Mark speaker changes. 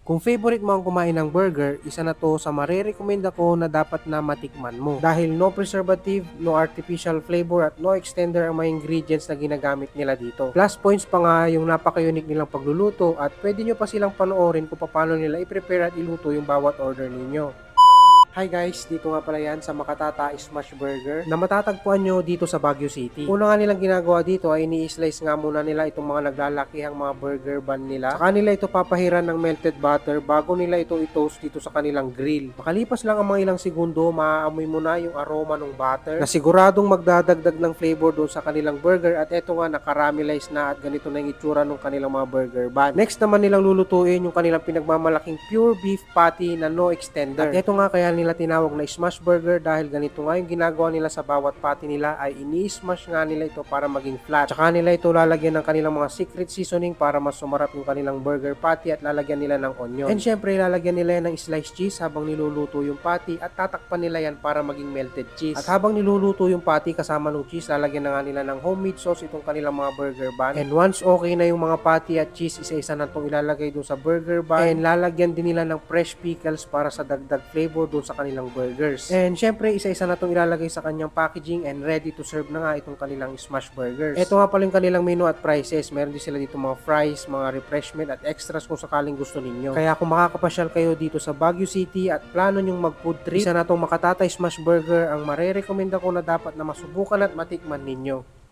Speaker 1: Kung favorite mo ang kumain ng burger, isa na to sa marerekomenda ko na dapat na matikman mo. Dahil no preservative, no artificial flavor at no extender ang mga ingredients na ginagamit nila dito. Plus points pa nga yung napaka-unique nilang pagluluto at pwede nyo pa silang panoorin kung paano nila i-prepare at iluto yung bawat order ninyo. Hi guys, dito nga pala yan sa Makatata Smash Burger na matatagpuan nyo dito sa Baguio City. Una nga nilang ginagawa dito ay ini-slice nga muna nila itong mga naglalakihang mga burger bun nila. Sa kanila ito papahiran ng melted butter bago nila ito i-toast dito sa kanilang grill. Makalipas lang ang mga ilang segundo, maaamoy mo na yung aroma ng butter na siguradong magdadagdag ng flavor doon sa kanilang burger at eto nga nakaramelize na at ganito na yung itsura ng kanilang mga burger bun. Next naman nilang lulutuin yung kanilang pinagmamalaking pure beef patty na no extender. At eto nga kaya nila tinawag na smash burger dahil ganito nga yung ginagawa nila sa bawat patty nila ay ini-smash nga nila ito para maging flat. Tsaka nila ito lalagyan ng kanilang mga secret seasoning para mas sumarap yung kanilang burger patty at lalagyan nila ng onion. And syempre lalagyan nila yan ng sliced cheese habang niluluto yung patty at tatakpan nila yan para maging melted cheese. At habang niluluto yung patty kasama ng cheese, lalagyan na nga nila ng homemade sauce itong kanilang mga burger bun. And once okay na yung mga patty at cheese, isa-isa na itong ilalagay doon sa burger bun. And lalagyan din nila ng fresh pickles para sa dagdag flavor doon sa kanilang burgers. And syempre, isa-isa na itong ilalagay sa kanyang packaging and ready to serve na nga itong kanilang smash burgers. Ito nga pala yung kanilang menu at prices. Meron din sila dito mga fries, mga refreshment at extras kung sakaling gusto ninyo. Kaya kung makakapasyal kayo dito sa Baguio City at plano nyong mag food trip, isa na itong Makatata Smash Burger ang marerekomenda ko na dapat na masubukan at matikman ninyo.